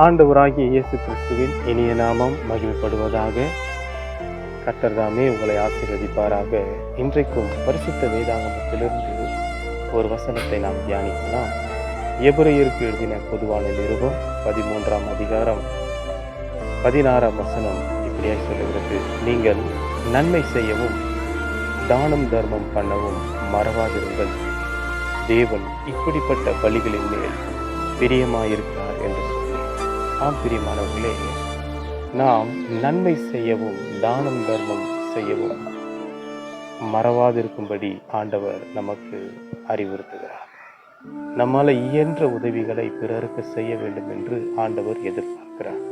ஆண்டவராகிய இயேசு கிறிஸ்துவின் இனிய நாமம் மகிமைப்படுவதாக. கர்த்தர் தாமே உங்களை ஆசீர்வதிப்பாராக. இன்றைக்கும் பரிசுத்த வேதாகமத்திலிருந்து ஒரு வசனத்தை நாம் தியானிக்கலாம். எபிரெயருக்கு எழுதின பொதுவான நிருபம் 13ஆம் அதிகாரம் 16ஆம் வசனம் இப்படியாய் சொல்லுகிறது, நீங்கள் நன்மை செய்யவும் தானம் தர்மம் பண்ணவும் மறவாதிருங்கள், தேவன் இப்படிப்பட்ட பலிகளின் மேல் பிரியமாயிருக்கிறார் என்று சொல்லி. ஆம் பிரியமானவர்களே, நாம் நன்மை செய்யவும் தானம் தர்மம் செய்யவும் மறவாதிருக்கும்படி ஆண்டவர் நமக்கு அறிவுறுத்துகிறார். நம்மால் இயன்ற உதவிகளை பிறருக்கு செய்ய வேண்டும் என்று ஆண்டவர் எதிர்பார்க்கிறார்.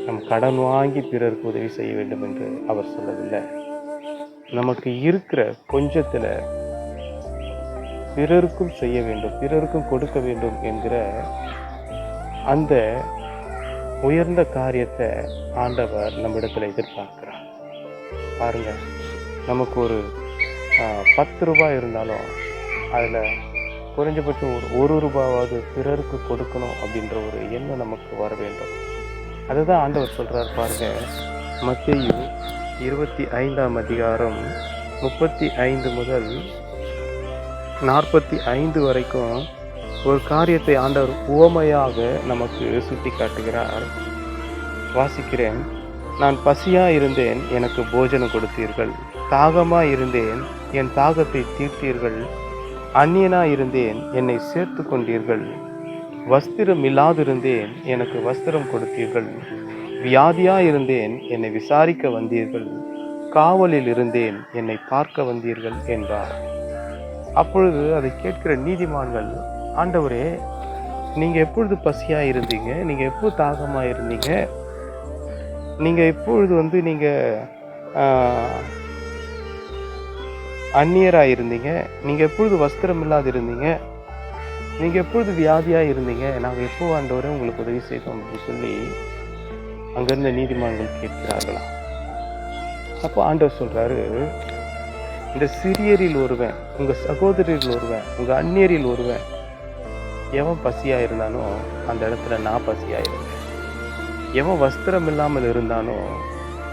நம் கடன் வாங்கி பிறருக்கு உதவி செய்ய வேண்டும் என்று அவர் சொல்லவில்லை. நமக்கு இருக்கிற கொஞ்சத்துல பிறருக்கும் செய்ய வேண்டும், பிறருக்கும் கொடுக்க வேண்டும் என்கிற அந்த உயர்ந்த காரியத்தை ஆண்டவர் நம்மிடத்துல எதிர்பார்க்கிறார். பாருங்க, நமக்கு ஒரு 10 ரூபாய் இருந்தாலும் அதுல குறைஞ்சபட்சம் ஒரு ரூபாவது பிறருக்கு கொடுக்கணும் அப்படின்ற ஒரு எண்ணம் நமக்கு வர வேண்டும். அதுதான் ஆண்டவர் சொல்றார். பாருங்க, மத்தேயு 25ஆம் அதிகாரம் 35 முதல் 45 வரைக்கும் ஒரு காரியத்தை ஆண்டவர் உவமையாக நமக்கு சுட்டி காட்டுகிறார். வாசிக்கிறேன். நான் பசியா இருந்தேன், எனக்கு போஜனம் கொடுத்தீர்கள். தாகமா இருந்தேன், என் தாகத்தை தீர்த்தீர்கள். அந்நியனா இருந்தேன், என்னை சேர்த்து கொண்டீர்கள். வஸ்திரம் இல்லாதிருந்தேன், எனக்கு வஸ்திரம் கொடுத்தீர்கள். வியாதியா இருந்தேன், என்னை விசாரிக்க வந்தீர்கள். காவலில் இருந்தேன், என்னை பார்க்க வந்தீர்கள் என்றார். அப்பொழுது அதை கேட்கிற நீதிமான்கள், ஆண்டவரே, நீங்க எப்பொழுது இருந்தீங்க, நீங்க எப்பொழுது தாகமா இருந்தீங்க, நீங்க எப்பொழுது நீங்க அந்நியரா இருந்தீங்க, நீங்க எப்பொழுது வஸ்திரம் இல்லாது இருந்தீங்க, நீங்க எப்பொழுது வியாதியா இருந்தீங்க, நாங்க எப்போ ஆண்டவரே உங்களுக்கு உதவி செய்தோம் அப்படின்னு சொல்லி அங்கிருந்த நீதிமான்கள் கேட்கிறார்களாம். அப்போ ஆண்டவர் சொல்றாரு, இந்த சிறியரில் ஒருவன், உங்க சகோதரில் ஒருவன், உங்க அந்நியரில் ஒருவன் எவன் பசியா இருந்தானோ அந்த இடத்துல நான் பசியா இருந்தேன். எவன் வஸ்திரம் இல்லாமல் இருந்தானோ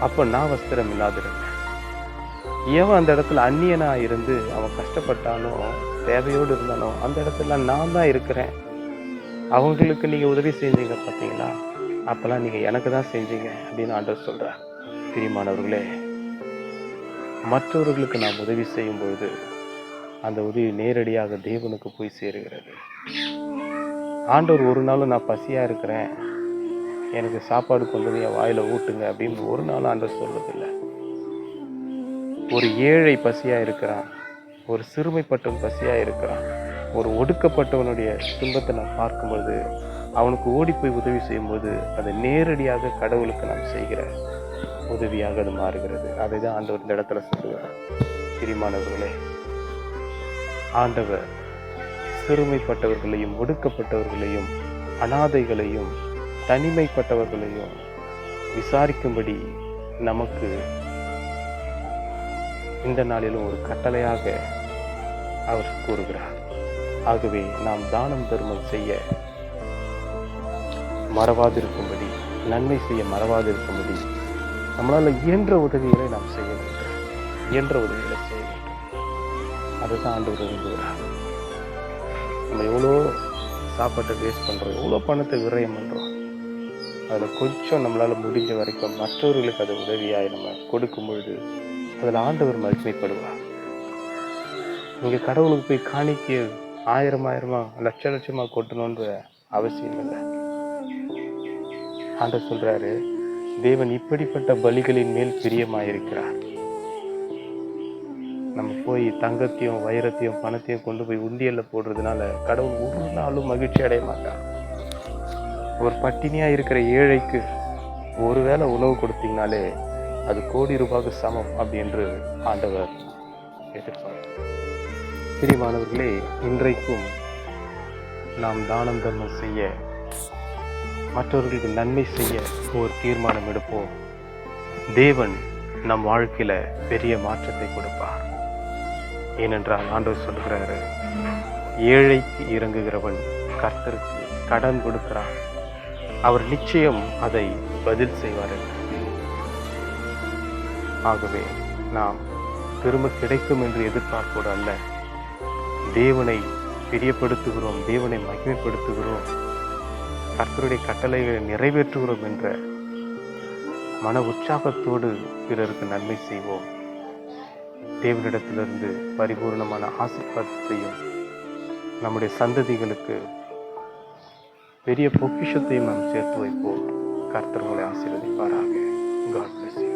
அப்போ நான் வஸ்திரம் இல்லாதிருந்தேன். எவன் அந்த இடத்துல அந்நியனா இருந்து அவன் கஷ்டப்பட்டானோ, தேவையோடு இருந்தானோ, அந்த இடத்துல நான் தான் இருக்கிறேன். அவங்களுக்கு நீங்க உதவி செஞ்சீங்க பார்த்தீங்களா, அப்பெல்லாம் நீங்க எனக்கு தான் செஞ்சீங்க அப்படின்னு ஆண்டவர் சொல்றார். பிரியமானவர்களே, மற்றவர்களுக்கு நாம் உதவி செய்யும் பொழுது அந்த உதவி நேரடியாக தேவனுக்கு போய் சேருகிறது. ஆண்டவர் ஒரு நாளும் நான் பசியா இருக்கிறேன், எனக்கு சாப்பாடு கொண்டு வந்து என் வாயில ஊட்டுங்க அப்படின்னு ஒரு நாள் ஆண்டவர் சொல்வதில்லை. ஒரு ஏழை பசியா இருக்கிறான், ஒரு சிறுமைப்பட்டவன் பசியா இருக்கிறான், ஒரு ஒடுக்கப்பட்டவனுடைய துன்பத்தை நாம் பார்க்கும்போது அவனுக்கு ஓடி போய் உதவி செய்யும்போது அது நேரடியாக கடவுளுக்கு நாம் செய்கிற உதவியாக அது மாறுகிறது. அதை தான் ஆண்டவர் இந்த இடத்துல சொல்லுவார். பிரியமானவர்களே, ஆண்டவர் சிறுமைப்பட்டவர்களையும் ஒடுக்கப்பட்டவர்களையும் அனாதைகளையும் தனிமைப்பட்டவர்களையும் விசாரிக்கும்படி நமக்கு இந்த நாளிலும் ஒரு கட்டளையாக அவர் கூறுகிறார். ஆகவே நாம் தானம் தர்மம் செய்ய மறவாதிருக்கும்படி, நன்மை செய்ய மறவாதிருக்கும்படி நம்மளால இயன்ற உதவிகளை நாம் செய்ய வேண்டும். இயன்ற உதவிகளை செய்ய வேண்டும். அதுதான் ஆண்டவர் விரும்புகிறார். நம்ம எவ்வளோ சாப்பாட்டை வேஸ்ட் பண்ணுறோம், எவ்வளோ பணத்தை விரயம் பண்ணுறோம். அதில் கொஞ்சம் நம்மளால் முடிஞ்ச வரைக்கும் மற்றவர்களுக்கு அது உதவியாய் நம்ம கொடுக்கும் பொழுது அதில் ஆண்டவர் மகிமைப்படுவார். நீங்கள் கடவுளுக்கு போய் காணிக்க 1000 லட்சமாக கொட்டணுன்ற அவசியம் இல்லை. ஆண்டவர் சொல்றாரு, தேவன் இப்படிப்பட்ட பலிகளின் மேல் பிரியமாயிருக்கிறார். நம்ம போய் தங்கத்தையும் வைரத்தையும் பணத்தையும் கொண்டு போய் உண்டியல்ல போடுறதுனால கடவுள் ஒரு நாளும் மகிழ்ச்சி அடைய மாட்டார். ஒரு பட்டினியா இருக்கிற ஏழைக்கு ஒருவேளை உணவு கொடுத்தீங்கனாலே அது கோடி ரூபாய்க்கு சமம் அப்படி என்று ஆண்டவர் எதிர்பார்க்கிறார். பிரியமானவர்களே, இன்றைக்கும் நாம் தானம் தர்மம் செய்ய, மற்றவர்களுக்கு நன்மை செய்ய ஒரு தீர்மானம் எடுப்போம். தேவன் நம் வாழ்க்கையில பெரிய மாற்றத்தை கொடுப்பார். ஏனென்றால் ஆண்டவர் சொல்கிறாரு, ஏழைக்கு இறங்குகிறவன் கர்த்தருக்கு கடன் கொடுக்கிறான், அவர் நிச்சயம் அதை பதில் செய்வார் என்று. ஆகவே நாம் திரும்ப கிடைக்கும் என்று எதிர்பார்ப்போடு அல்ல, தேவனை பிரியப்படுத்துகிறோம், தேவனை மகிமைப்படுத்துகிறோம், கர்த்தருடைய கட்டளைகளை நிறைவேற்றுகிறோம் என்ற மன உற்சாகத்தோடு பிறருக்கு நன்மை செய்வோம். தேவனிடத்திலிருந்து பரிபூர்ணமான ஆசீர்வாதத்தையும் நம்முடைய சந்ததிகளுக்கு பெரிய பொக்கிஷத்தையும் நாம் சேர்த்து வைப்போம். கர்த்தர் உங்களை ஆசீர்வதிப்பாராக. God bless you.